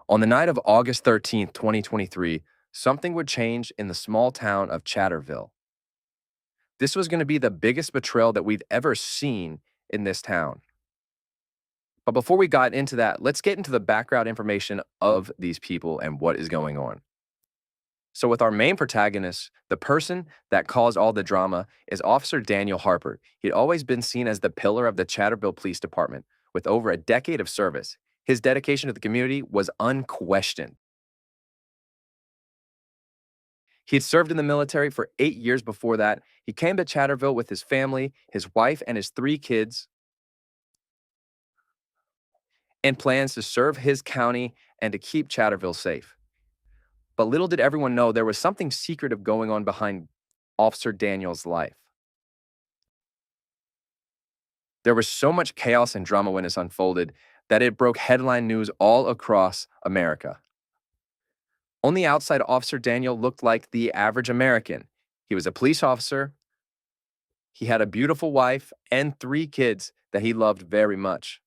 On the night of August 13th, 2023, something would change in the small town of Chatterville. This was going to be the biggest betrayal that we've ever seen in this town. But before we got into that, let's get into the background information of these people and what is going on. So, with our main protagonist, the person that caused all the drama is Officer Daniel Harper. He'd always been seen as the pillar of the Chatterville Police Department with over a decade of service. His dedication to the community was unquestioned. He had served in the military for 8 years before that. He came to Chatterville with his family, his wife, and his 3 kids, and plans to serve his county and to keep Chatterville safe. But little did everyone know there was something secretive going on behind Officer Daniel's life. There was so much chaos and drama when this unfolded that it broke headline news all across America. On the outside, Officer Daniel looked like the average American. He was a police officer. He had a beautiful wife and 3 kids that he loved very much.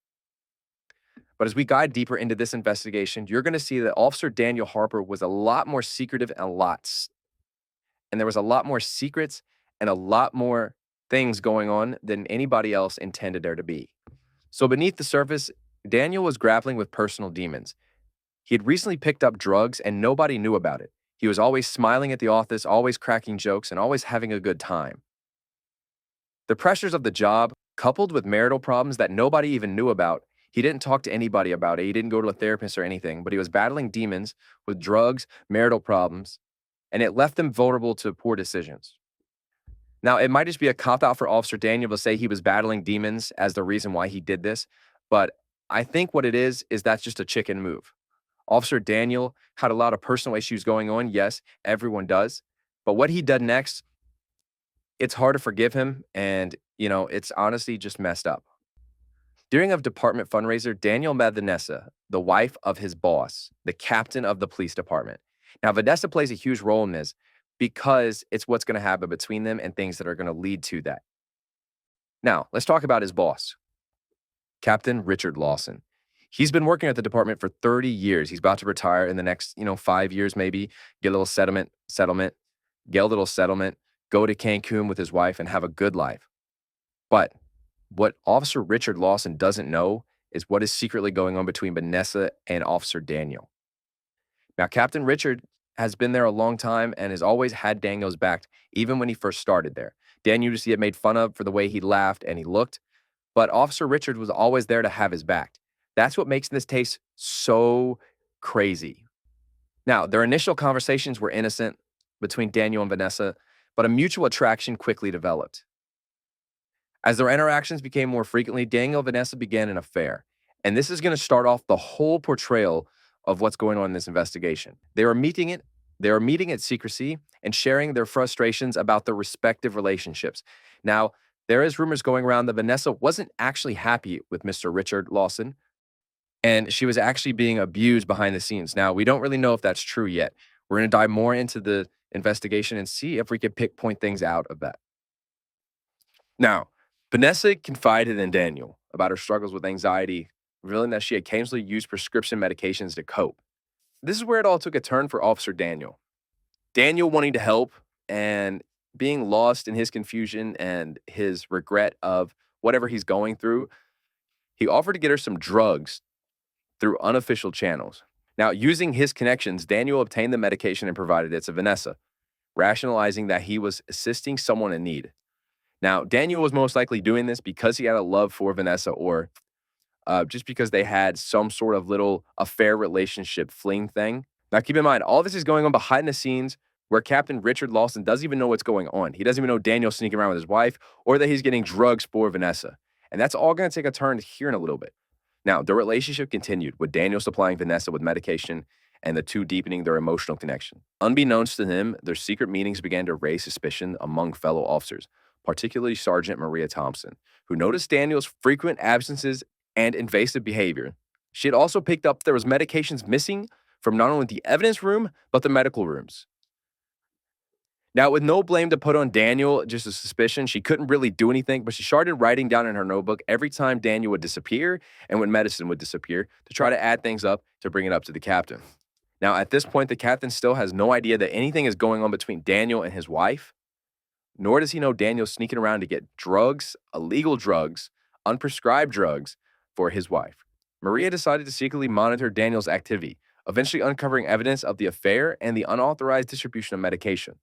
But as we guide deeper into this investigation, you're going to see that Officer Daniel Harper was a lot more secretive and there was a lot more secrets and a lot more things going on than anybody else intended there to be. So beneath the surface, Daniel was grappling with personal demons. He had recently picked up drugs and nobody knew about it. He was always smiling at the office, always cracking jokes, and always having a good time. The pressures of the job, coupled with marital problems that nobody even knew about, he didn't talk to anybody about it. He didn't go to a therapist or anything, but he was battling demons with drugs, marital problems, and it left him vulnerable to poor decisions. Now, it might just be a cop out for Officer Daniel to say he was battling demons as the reason why he did this, but I think what it is that's just a chicken move. Officer Daniel had a lot of personal issues going on. Yes, everyone does. But what he did next, it's hard to forgive him, and, it's honestly just messed up. During a department fundraiser, Daniel met Vanessa, the wife of his boss, the captain of the police department. Now, Vanessa plays a huge role in this because it's what's going to happen between them and things that are going to lead to that. Now, let's talk about his boss, Captain Richard Lawson. He's been working at the department for 30 years. He's about to retire in the next, 5 years maybe, get a little get a little settlement, go to Cancun with his wife and have a good life. But what Officer Richard Lawson doesn't know is what is secretly going on between Vanessa and Officer Daniel. Now, Captain Richard has been there a long time and has always had Daniel's back, even when he first started there. Daniel used to get made fun of for the way he laughed and he looked, but Officer Richard was always there to have his back. That's what makes this case so crazy. Now, their initial conversations were innocent between Daniel and Vanessa, but a mutual attraction quickly developed. As their interactions became more frequently, Daniel and Vanessa began an affair. And this is going to start off the whole portrayal of what's going on in this investigation. They are meeting at secrecy and sharing their frustrations about their respective relationships. Now, there is rumors going around that Vanessa wasn't actually happy with Mr. Richard Lawson, and she was actually being abused behind the scenes. Now, we don't really know if that's true yet. We're going to dive more into the investigation and see if we can point things out of that. Now, Vanessa confided in Daniel about her struggles with anxiety, revealing that she occasionally used prescription medications to cope. This is where it all took a turn for Officer Daniel. Daniel wanting to help and being lost in his confusion and his regret of whatever he's going through, he offered to get her some drugs through unofficial channels. Now, using his connections, Daniel obtained the medication and provided it to Vanessa, rationalizing that he was assisting someone in need. Now, Daniel was most likely doing this because he had a love for Vanessa or just because they had some sort of little affair relationship fling thing. Now, keep in mind, all this is going on behind the scenes where Captain Richard Lawson doesn't even know what's going on. He doesn't even know Daniel's sneaking around with his wife or that he's getting drugs for Vanessa. And that's all going to take a turn here in a little bit. Now, the relationship continued with Daniel supplying Vanessa with medication and the two deepening their emotional connection. Unbeknownst to him, their secret meetings began to raise suspicion among fellow officers, particularly Sergeant Maria Thompson, who noticed Daniel's frequent absences and invasive behavior. She had also picked up there was medications missing from not only the evidence room, but the medical rooms. Now, with no blame to put on Daniel, just a suspicion, she couldn't really do anything, but she started writing down in her notebook every time Daniel would disappear and when medicine would disappear to try to add things up to bring it up to the captain. Now, at this point, the captain still has no idea that anything is going on between Daniel and his wife, nor does he know Daniel's sneaking around to get drugs, illegal drugs, unprescribed drugs for his wife. Maria decided to secretly monitor Daniel's activity, eventually uncovering evidence of the affair and the unauthorized distribution of medication.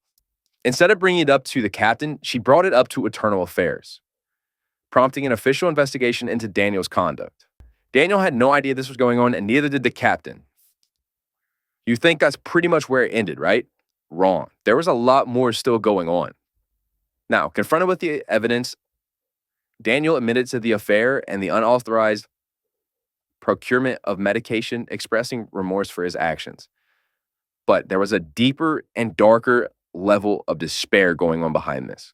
Instead of bringing it up to the captain, she brought it up to Internal Affairs, prompting an official investigation into Daniel's conduct. Daniel had no idea this was going on, and neither did the captain. You think that's pretty much where it ended, right? Wrong. There was a lot more still going on. Now, confronted with the evidence, Daniel admitted to the affair and the unauthorized procurement of medication, expressing remorse for his actions. But there was a deeper and darker level of despair going on behind this.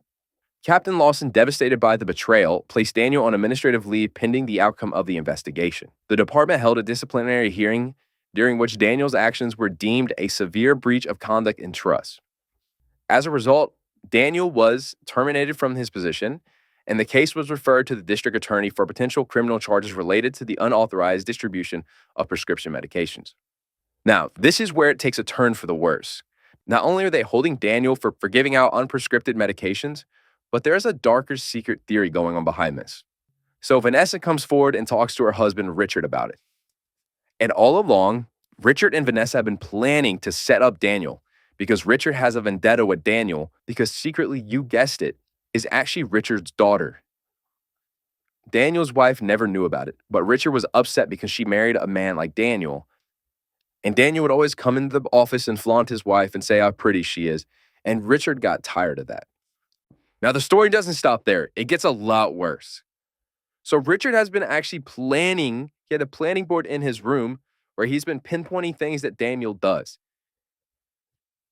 Captain Lawson, devastated by the betrayal, placed Daniel on administrative leave pending the outcome of the investigation. The department held a disciplinary hearing during which Daniel's actions were deemed a severe breach of conduct and trust. As a result, Daniel was terminated from his position, and the case was referred to the district attorney for potential criminal charges related to the unauthorized distribution of prescription medications. Now, this is where it takes a turn for the worse. Not only are they holding Daniel for giving out unprescripted medications, but there is a darker secret theory going on behind this. So Vanessa comes forward and talks to her husband, Richard, about it. And all along, Richard and Vanessa have been planning to set up Daniel because Richard has a vendetta with Daniel because secretly, you guessed it, is actually Richard's daughter. Daniel's wife never knew about it, but Richard was upset because she married a man like Daniel. And Daniel would always come into the office and flaunt his wife and say how pretty she is. And Richard got tired of that. Now, the story doesn't stop there. It gets a lot worse. So Richard has been actually planning. He had a planning board in his room where he's been pinpointing things that Daniel does.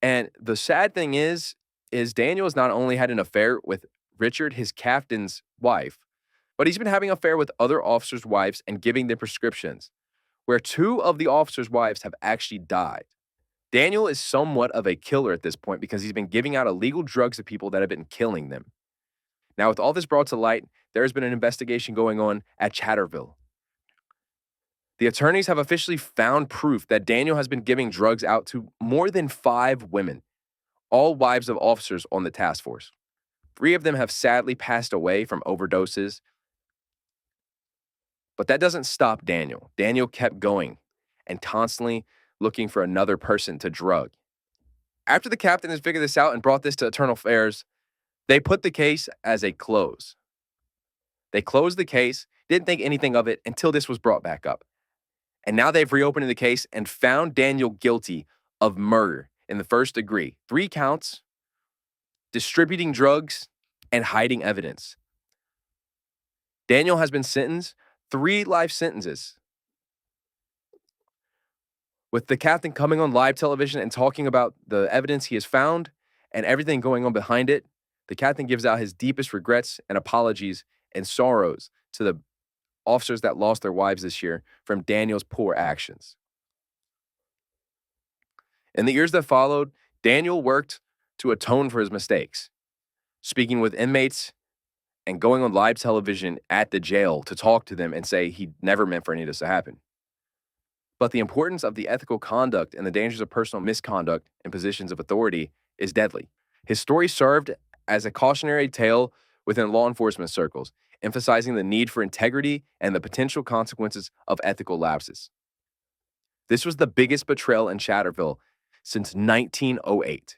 And the sad thing is Daniel has not only had an affair with Richard, his captain's wife, but he's been having an affair with other officers' wives and giving them prescriptions, where 2 of the officers' wives have actually died. Daniel is somewhat of a killer at this point because he's been giving out illegal drugs to people that have been killing them. Now, with all this brought to light, there has been an investigation going on at Chatterville. The attorneys have officially found proof that Daniel has been giving drugs out to more than 5 women, all wives of officers on the task force. 3 of them have sadly passed away from overdoses. But that doesn't stop Daniel. Daniel kept going and constantly looking for another person to drug. After the captain has figured this out and brought this to Internal Affairs, they put the case as a close. They closed the case, didn't think anything of it until this was brought back up. And now they've reopened the case and found Daniel guilty of murder in the first degree. 3 counts, distributing drugs, and hiding evidence. Daniel has been sentenced 3 life sentences. With the captain coming on live television and talking about the evidence he has found and everything going on behind it, the captain gives out his deepest regrets and apologies and sorrows to the officers that lost their wives this year from Daniel's poor actions. In the years that followed, Daniel worked to atone for his mistakes, speaking with inmates and going on live television at the jail to talk to them and say he never meant for any of this to happen. But the importance of the ethical conduct and the dangers of personal misconduct in positions of authority is deadly. His story served as a cautionary tale within law enforcement circles, emphasizing the need for integrity and the potential consequences of ethical lapses. This was the biggest betrayal in Chatterville since 1908.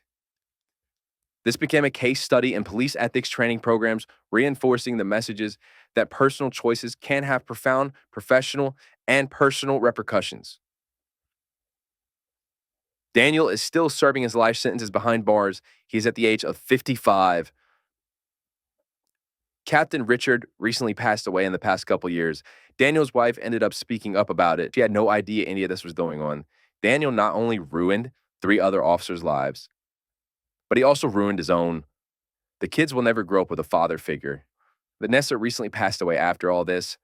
This became a case study in police ethics training programs, reinforcing the messages that personal choices can have profound professional and personal repercussions. Daniel is still serving his life sentences behind bars. He's at the age of 55. Captain Richard recently passed away in the past couple years. Daniel's wife ended up speaking up about it. She had no idea any of this was going on. Daniel not only ruined 3 other officers' lives, but he also ruined his own. The kids will never grow up with a father figure. Vanessa recently passed away after all this.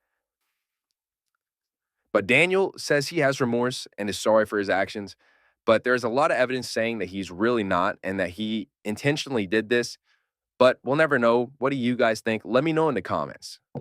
But Daniel says he has remorse and is sorry for his actions, but there's a lot of evidence saying that he's really not and that he intentionally did this, but we'll never know. What do you guys think? Let me know in the comments.